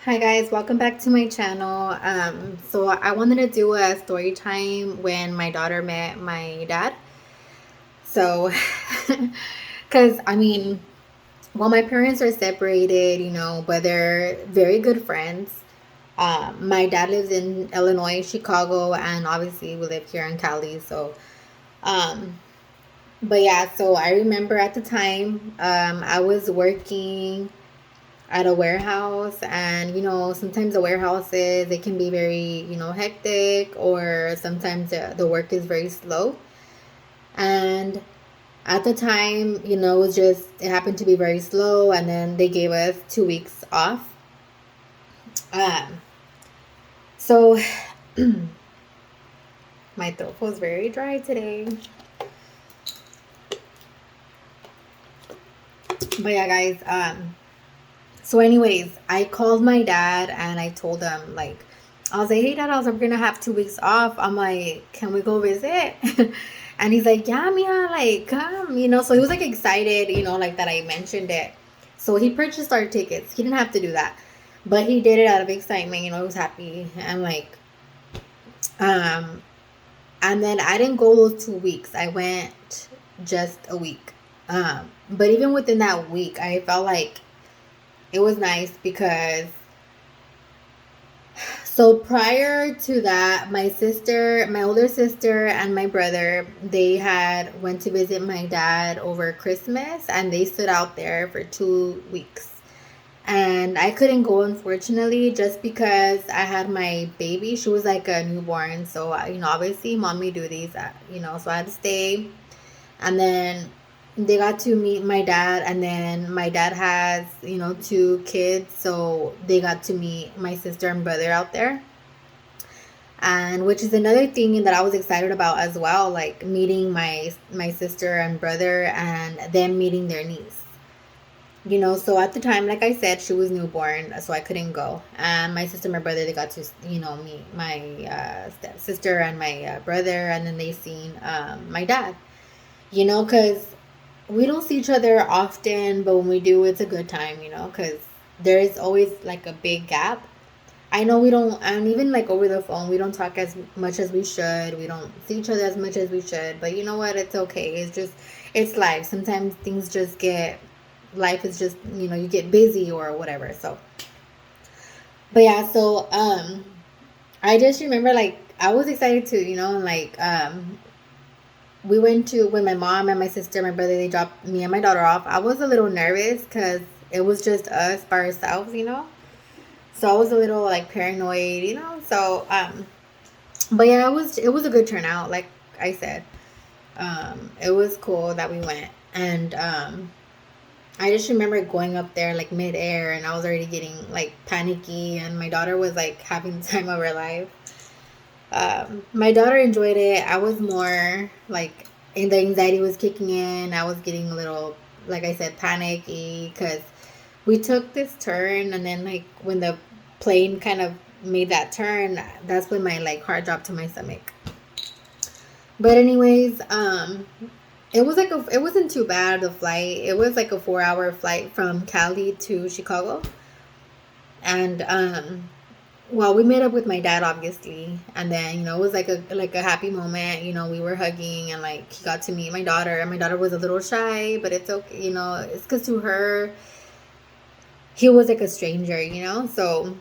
Hi guys, welcome back to my channel. So I wanted to do a story time when my daughter met my dad. So, because well, my parents are separated, but they're very good friends. My dad lives in Illinois, Chicago, and obviously we live here in Cali. Um, but yeah, so I remember at the time, I was working at a warehouse, and sometimes the warehouses, it can be very hectic, or sometimes the work is very slow. And at the time, it happened to be very slow, and then they gave us 2 weeks off. Um so my throat was very dry today. But yeah, guys, so anyways, I called my dad and I told him, like, I was like, hey dad, I'm gonna have 2 weeks off. I'm like, can we go visit? And he's like, yeah, Mia, like, come, so he was like excited, like that I mentioned it. So he purchased our tickets. He didn't have to do that, but he did it out of excitement. He was happy. And like, um, and then I didn't go those 2 weeks. I went just a week. But even within that week, I felt like it was nice because so prior to that, my older sister, and my brother, they had went to visit my dad over Christmas, and they stood out there for 2 weeks. And I couldn't go, unfortunately, just because I had my baby. She was like a newborn, so obviously mommy duties, so I had to stay. And then they got to meet my dad, and then my dad has 2 kids, so they got to meet my sister and brother out there. And which is another thing that I was excited about as well, like meeting my sister and brother, and them meeting their niece. So at the time, like I said, she was newborn, so I couldn't go. And my sister and my brother, they got to meet my sister and my brother, and then they seen my dad. Because we don't see each other often, but when we do, it's a good time, because there is always like a big gap. I know we don't, and even like over the phone, we don't talk as much as we should. We don't see each other as much as we should, but you know what? It's okay. It's life. Sometimes things just life is just, you get busy or whatever. So, but yeah, so, I just remember, like, I was excited too, like, we went to when my mom and my sister, my brother, they dropped me and my daughter off. I was a little nervous because it was just us by ourselves. So I was a little like paranoid. So but yeah, it was a good turnout. Like I said, it was cool that we went, and I just remember going up there like midair, and I was already getting like panicky, and my daughter was like having the time of her life. My daughter enjoyed it. I was more like, and the anxiety was kicking in. I was getting a little, like I said, panicky because we took this turn, and then like when the plane kind of made that turn, that's when my like heart dropped to my stomach. But anyways, it wasn't too bad, the flight. It was like a 4-hour flight from Cali to Chicago. And well, we met up with my dad, obviously, and then it was like a happy moment. We were hugging, and like he got to meet my daughter, and my daughter was a little shy, but it's okay. It's because to her he was like a stranger. So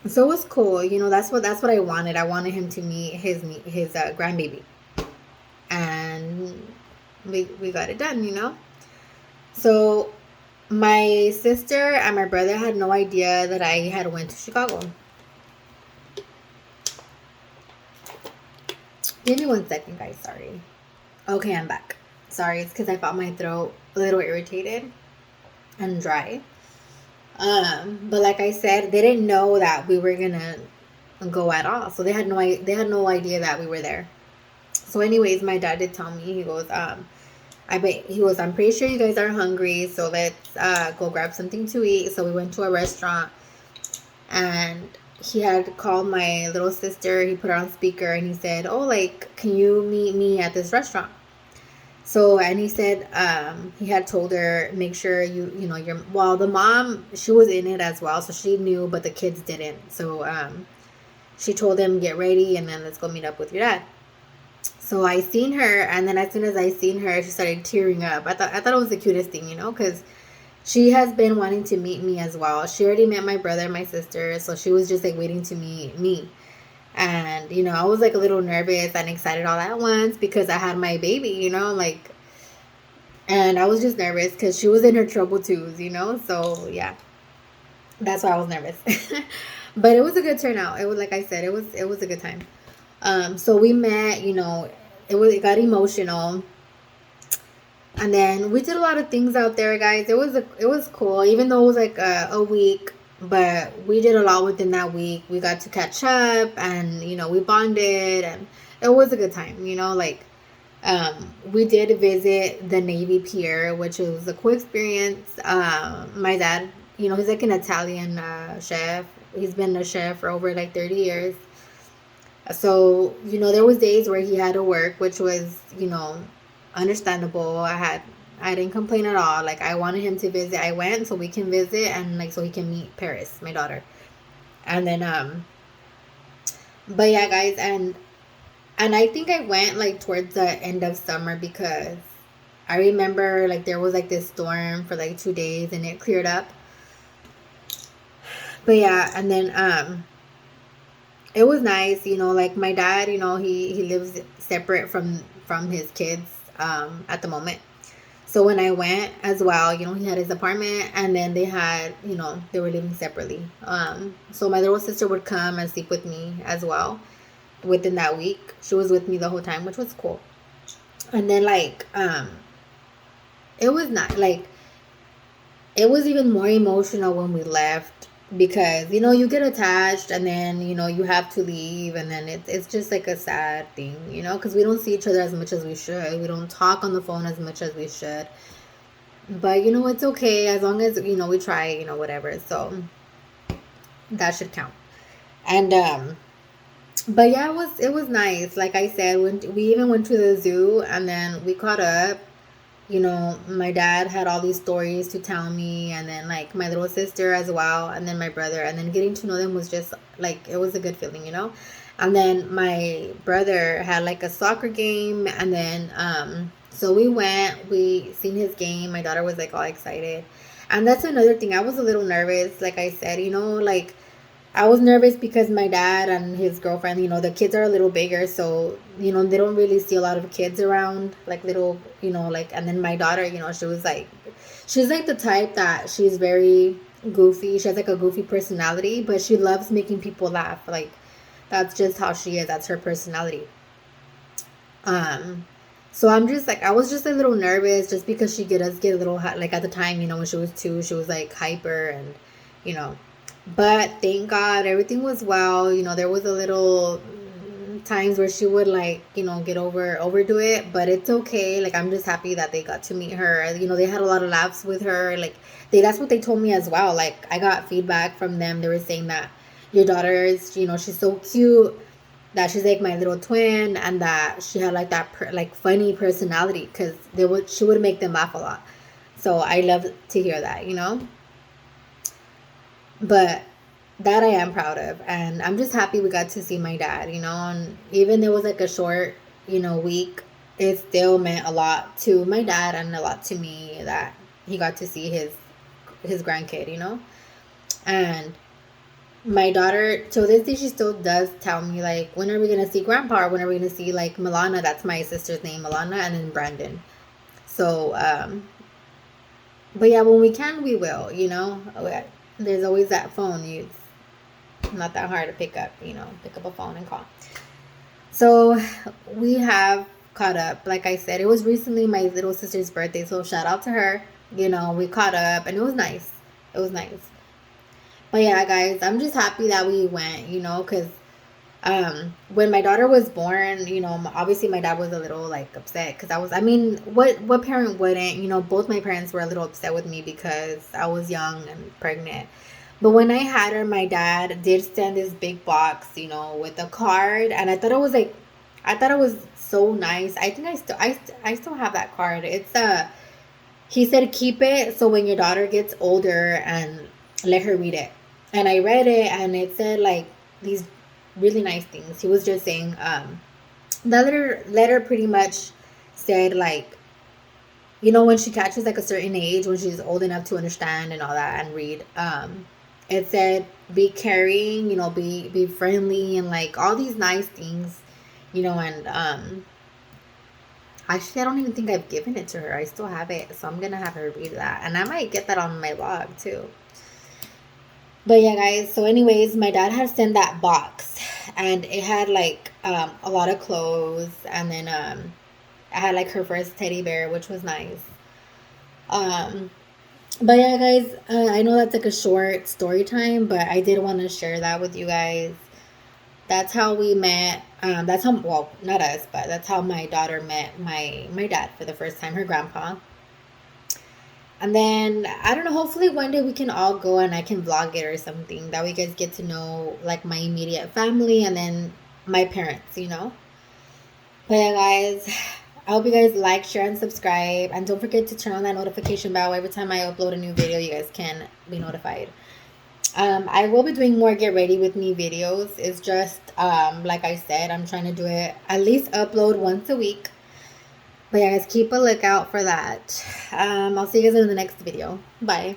it was cool. That's what I wanted. I wanted him to meet his grandbaby, and we got it done. So my sister and my brother had no idea that I had went to Chicago. Give me 1 second, guys. Sorry. Okay, I'm back. Sorry, it's because I found my throat a little irritated and dry. But like I said, they didn't know that we were gonna go at all, so they had no idea that we were there. So, anyways, my dad did tell me, he goes, I'm pretty sure you guys are hungry, so let's go grab something to eat. So we went to a restaurant, and he had called my little sister. He put her on speaker, and he said, "Oh, like, can you meet me at this restaurant?" So, and he said he had told her, make sure you know your, well, the mom, she was in it as well, so she knew, but the kids didn't. So she told him, get ready and then let's go meet up with your dad. So I seen her, and then as soon as I seen her, she started tearing up. I thought it was the cutest thing, because she has been wanting to meet me as well. She already met my brother and my sister, so she was just like waiting to meet me. And I was like a little nervous and excited all at once because I had my baby, like, and I was just nervous because she was in her trouble twos. So yeah, that's why I was nervous. But it was a good turnout. It was, like I said, it was a good time. So we met. It got emotional, and then we did a lot of things out there, guys. It was cool, even though it was like a week. But we did a lot within that week. We got to catch up, and we bonded, and it was a good time. Like, we did visit the Navy Pier, which was a cool experience. My dad, he's like an Italian chef. He's been a chef for over like 30 years. So, there was days where he had to work, which was, understandable. I didn't complain at all. Like, I wanted him to visit. I went so we can visit, and like so he can meet Paris, my daughter. And then but yeah, guys, and I think I went like towards the end of summer because I remember like there was like this storm for like 2 days and it cleared up. But yeah, and then it was nice, like my dad, he lives separate from his kids at the moment. So when I went as well, he had his apartment, and then they were living separately. So my little sister would come and sleep with me as well within that week. She was with me the whole time, which was cool. And then like it was not like it was even more emotional when we left because you get attached, and then you have to leave, and then it's just like a sad thing, because we don't see each other as much as we should. We don't talk on the phone as much as we should. But it's okay as long as we try, whatever. So that should count. And but yeah, it was nice. Like I said, when we even went to the zoo, and then we caught up. My dad had all these stories to tell me, and then like my little sister as well, and then my brother, and then getting to know them was just like it was a good feeling. And then my brother had like a soccer game, and then so we seen his game. My daughter was like all excited. And that's another thing, I was a little nervous, like I said, like I was nervous because my dad and his girlfriend, the kids are a little bigger, so they don't really see a lot of kids around, like little, like. And then my daughter, she's like the type that she's very goofy. She has like a goofy personality, but she loves making people laugh. Like that's just how she is. That's her personality. Um, so I'm just like I was just a little nervous just because she get a little like at the time, when she was 2, she was like hyper and you know but thank God everything was well. There was a little times where she would like, get overdo it, but it's okay. Like I'm just happy that they got to meet her. They had a lot of laughs with her. Like that's what they told me as well. Like I got feedback from them. They were saying that your daughter is, she's so cute, that she's like my little twin, and that she had like that like funny personality because she would make them laugh a lot. So I love to hear that. But that I am proud of, and I'm just happy we got to see my dad. And even it was like a short, week, it still meant a lot to my dad and a lot to me that he got to see his grandkid. And my daughter, to this day, she still does tell me like, when are we gonna see grandpa, or when are we gonna see like Milana? That's my sister's name, Milana, and then Brandon. So but yeah, when we can, we will. There's always that phone. It's not that hard to pick up a phone and call. So we have caught up. Like I said, it was recently my little sister's birthday, so shout out to her. We caught up, and it was nice. It was nice. But yeah, guys, I'm just happy that we went. Because when my daughter was born, obviously my dad was a little like upset because I mean, what parent wouldn't? Both my parents were a little upset with me because I was young and pregnant. But when I had her, my dad did send this big box, with a card, and I thought it was like, I thought it was so nice. I think I still have that card. It's he said keep it so when your daughter gets older and let her read it. And I read it and it said like these really nice things. He was just saying the letter pretty much said like, you know, when she catches like a certain age, when she's old enough to understand and all that and read, it said be caring, you know, be friendly and like all these nice things, you know. And actually I don't even think I've given it to her. I still have it, so I'm gonna have her read that, and I might get that on my blog too. But yeah, guys, so anyways, my dad had sent that box and it had like a lot of clothes, and then I had like her first teddy bear, which was nice. um but yeah, guys, I know that's like a short story time, but I did want to share that with you guys. That's how we met. That's how, well, not us, but that's how my daughter met my dad for the first time, her grandpa. And then I don't know, hopefully one day we can all go and I can vlog it or something. That way you guys get to know like my immediate family and then my parents, you know. But yeah, guys, I hope you guys like, share, and subscribe. And don't forget to turn on that notification bell. Every time I upload a new video, you guys can be notified. I will be doing more get ready with me videos. It's just like I said, I'm trying to do it at least upload once a week. But yeah, guys, keep a lookout for that. I'll see you guys in the next video. Bye.